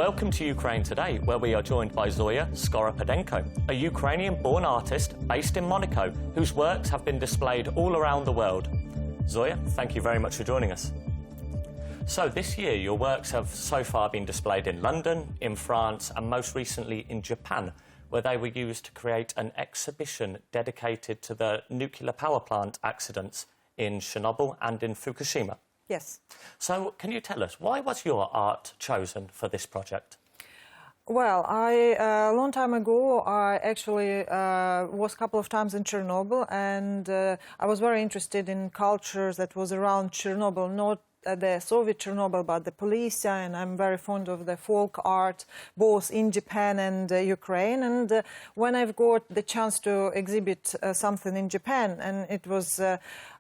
Welcome to Ukraine Today, where we are joined by Zoia Skoropadenko, a Ukrainian-born artist based in Monaco, whose works have been displayed all around the world. Zoia, thank you very much for joining us. So this year, your works have so far been displayed in London, in France, and most recently in Japan, where they were used to create an exhibition dedicated to the nuclear power plant accidents in Chernobyl and in Fukushima. Yes. So can you tell us, why was your art chosen for this project? Well, a long time ago, I actually was a couple of times in Chernobyl, and I was very interested in cultures that was around Chernobyl, not the Soviet Chernobyl, but the Polisia, and I'm very fond of the folk art, both in Japan and Ukraine. And when I've got the chance to exhibit something in Japan, and it was,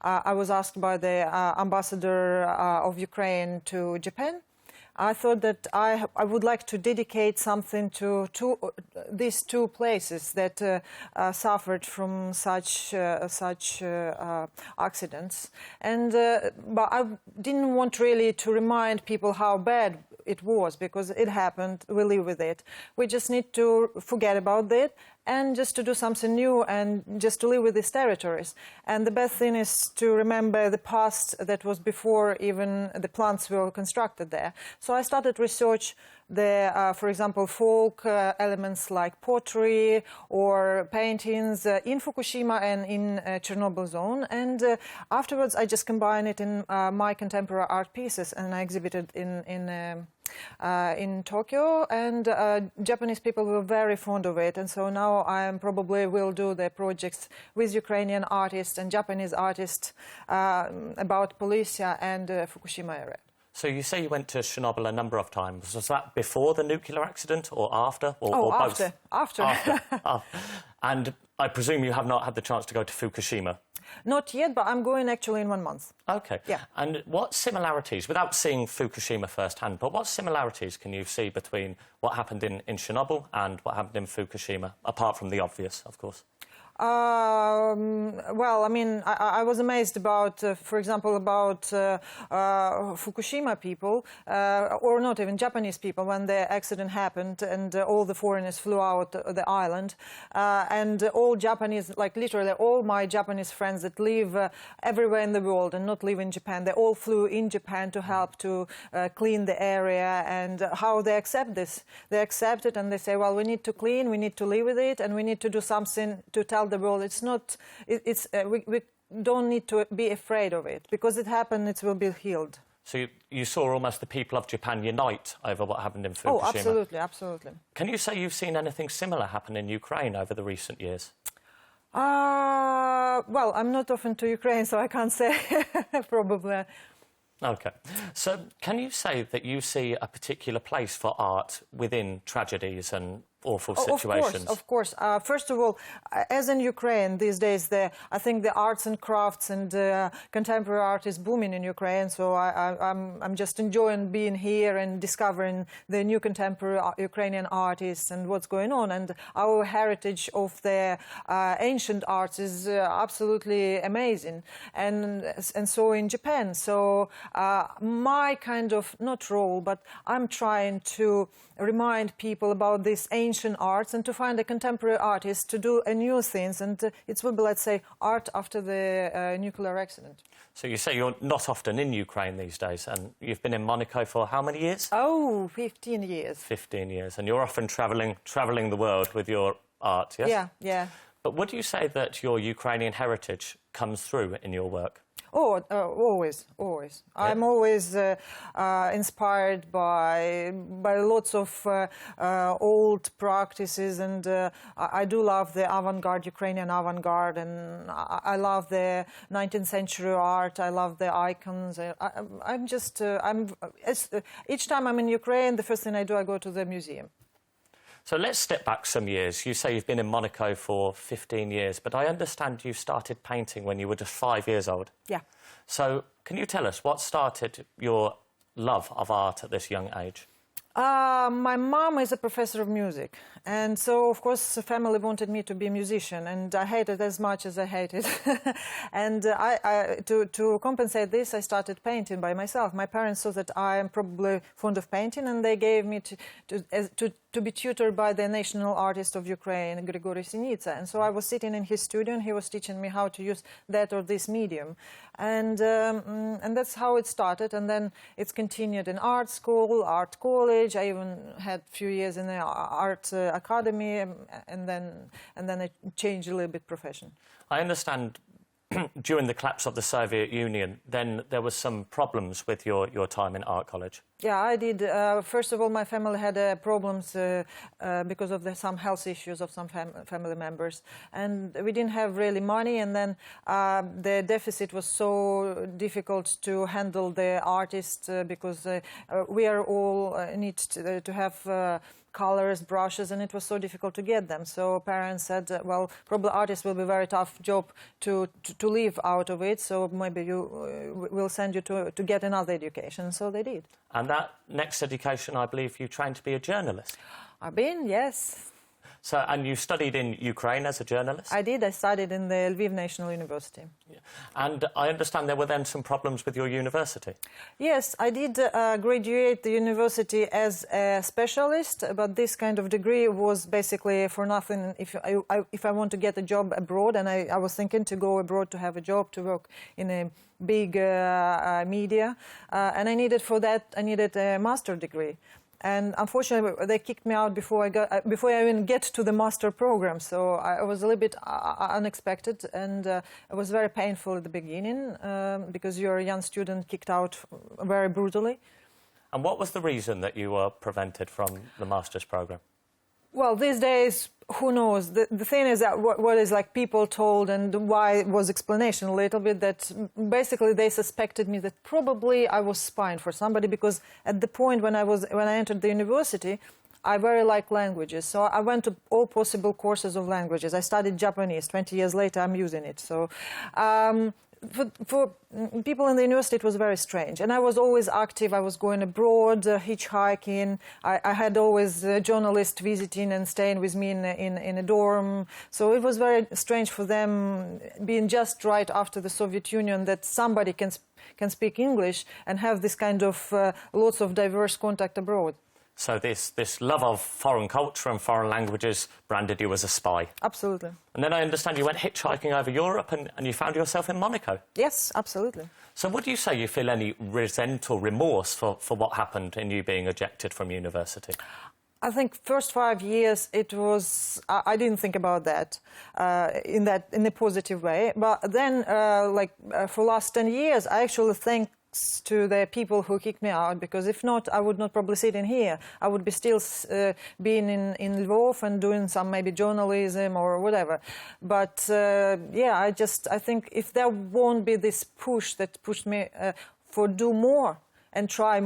I was asked by the ambassador of Ukraine to Japan, I thought that I would like to dedicate something to these two places that suffered from such accidents. And but I didn't want really to remind people how bad it was, because it happened, we live with it. We just need to forget about it and just to do something new and just to live with these territories. And the best thing is to remember the past that was before even the plants were constructed there. So I started research the, for example, folk elements like pottery or paintings in Fukushima and in Chernobyl zone. And afterwards, I just combined it in my contemporary art pieces, and I exhibited in Tokyo, and Japanese people were very fond of it, and so now I probably will do the projects with Ukrainian artists and Japanese artists about Polisia and Fukushima area. So you say you went to Chernobyl a number of times. Was that before the nuclear accident or after? Or after. Both? After. And I presume you have not had the chance to go to Fukushima? Not yet, but I'm going actually in 1 month. OK. Yeah. And what similarities, without seeing Fukushima firsthand, but what similarities can you see between what happened in Chernobyl and what happened in Fukushima, apart from the obvious, of course? Well, I mean, I was amazed about, for example, about Fukushima people, or not even Japanese people, when the accident happened and all the foreigners flew out the island. And all Japanese, like literally all my Japanese friends that live everywhere in the world and not live in Japan, they all flew in Japan to help to clean the area. And how they accept this? They accept it and they say, well, we need to clean, we need to live with it, and we need to do something to tell the world it's not, we don't need to be afraid of it, because it happened, it will be healed. So you saw almost the people of Japan unite over what happened in Fukushima? Oh, absolutely, absolutely. Can you say you've seen anything similar happen in Ukraine over the recent years? Well, I'm not often to Ukraine, so I can't say, probably. OK. So can you say that you see a particular place for art within tragedies and awful situations? Of course. First of all, as in Ukraine these days, I think the arts and crafts and contemporary art is booming in Ukraine. So I'm just enjoying being here and discovering the new contemporary Ukrainian artists and what's going on. And our heritage of the ancient arts is absolutely amazing. And so in Japan. So my kind of, not role, but I'm trying to remind people about this ancient arts and to find a contemporary artist to do new things, and it will be, let's say, art after the nuclear accident. So you say you're not often in Ukraine these days, and you've been in Monaco for how many years? Oh, 15 years. 15 years, and you're often travelling the world with your art, yes? Yeah, yeah. But would you say that your Ukrainian heritage comes through in your work? Oh, always, always. Yeah. I'm always inspired by lots of old practices, and I do love the avant-garde, Ukrainian avant-garde, and I love the 19th century art. I love the icons. Each time I'm in Ukraine, the first thing I do, I go to the museum. So let's step back some years. You say you've been in Monaco for 15 years, but I understand you started painting when you were just 5 years old. Yeah. So can you tell us what started your love of art at this young age? My mom is a professor of music, and so of course the family wanted me to be a musician, and I hate it as much as I hate it. And to compensate this, I started painting by myself. My parents saw that I am probably fond of painting, and they gave me to be tutored by the national artist of Ukraine, Grigory Sinitsa. And so I was sitting in his studio, and he was teaching me how to use that or this medium. And that's how it started. And then it's continued in art school, art college. I even had a few years in the art academy, and then I changed a little bit profession. I understand during the collapse of the Soviet Union, then there was some problems with your time in art college. Yeah, I did. First of all, my family had problems because of some health issues of some family members. And we didn't have really money, and then the deficit was so difficult to handle the artists because we are all need to have colors, brushes, and it was so difficult to get them. So parents said, well, probably artists will be a very tough job to live out of it, so maybe we'll send you to get another education. So they did. And that next education, I believe you trained to be a journalist. I've been, yes. So, and you studied in Ukraine as a journalist? I did. I studied in the Lviv National University. Yeah. And I understand there were then some problems with your university? Yes, I did graduate the university as a specialist, but this kind of degree was basically for nothing if I want to get a job abroad, and I was thinking to go abroad to have a job, to work in a big media, and I needed a master degree. And unfortunately, they kicked me out before I even get to the master program. So I was a little bit unexpected, and it was very painful at the beginning because you're a young student kicked out very brutally. And what was the reason that you were prevented from the master's program? Well, these days, who knows? The thing is that what is like people told, and why was explanation a little bit that basically they suspected me that probably I was spying for somebody, because at the point when I entered the university, I very like languages, so I went to all possible courses of languages. I studied Japanese. 20 years later, I'm using it. So. For people in the university, it was very strange. And I was always active. I was going abroad, hitchhiking. I had always journalists visiting and staying with me in a dorm. So it was very strange for them, being just right after the Soviet Union, that somebody can speak English and have this kind of lots of diverse contact abroad. So this love of foreign culture and foreign languages branded you as a spy? Absolutely. And then I understand you went hitchhiking over Europe and you found yourself in Monaco? Yes, absolutely. So would you say you feel any resent or remorse for what happened in you being ejected from university? I think first 5 years it was I didn't think about that in a positive way. But then for last 10 years I actually think to the people who kicked me out, because if not, I would not probably sit in here. I would be still being in Lvov and doing some maybe journalism or whatever. But yeah, I think if there won't be this push that pushed me for do more and try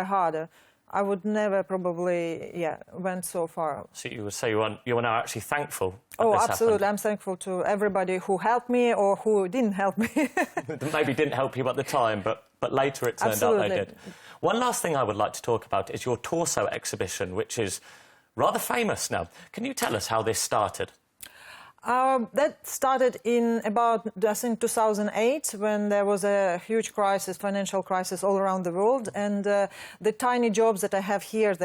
harder, I would never probably, went so far. So you would say you are now actually thankful that Oh, this absolutely. happened. I'm thankful to everybody who helped me or who didn't help me. Maybe didn't help you at the time, but later it turned out they did. One last thing I would like to talk about is your torso exhibition, which is rather famous now. Can you tell us how this started? That started in about, I think, 2008, when there was a huge crisis, financial crisis all around the world. And the tiny jobs that I have here,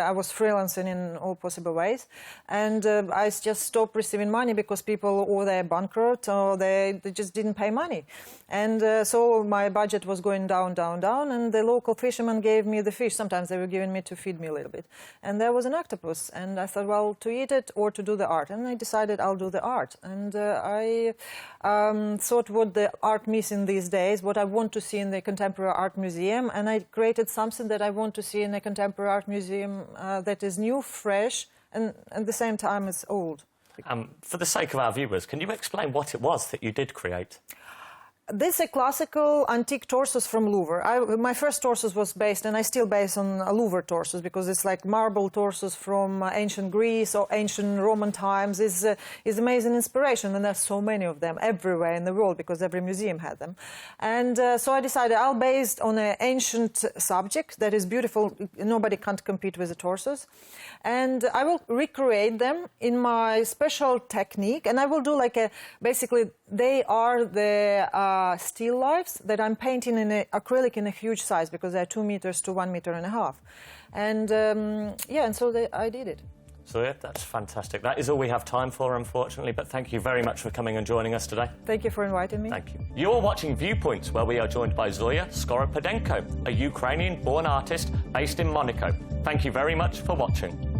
I was freelancing in all possible ways. And I just stopped receiving money because people, or they're bankrupt, or they just didn't pay money. And so my budget was going down, down, down. And the local fishermen gave me the fish. Sometimes they were giving me to feed me a little bit. And there was an octopus. And I thought, well, to eat it or to do the art. And I decided I'll do the art. And I thought what the art missing these days, what I want to see in the Contemporary Art Museum, and I created something that I want to see in a Contemporary Art Museum that is new, fresh, and at the same time it's old. For the sake of our viewers, can you explain what it was that you did create? These are classical antique torsos from Louvre. My first torsos was based, and I still base on Louvre torsos, because it's like marble torsos from ancient Greece or ancient Roman times. Is amazing inspiration, and there's so many of them everywhere in the world because every museum had them. And so I decided I'll base on an ancient subject that is beautiful. Nobody can't compete with the torsos, and I will recreate them in my special technique, and I will do like basically they are the still lifes that I'm painting in acrylic in a huge size, because they're 2 meters to 1.5 meters. And yeah, and so I did it. Zoia, that's fantastic. That is all we have time for, unfortunately, but thank you very much for coming and joining us today. Thank you for inviting me. Thank you. You're watching Viewpoint, where we are joined by Zoia Skoropadenko, a Ukrainian-born artist based in Monaco. Thank you very much for watching.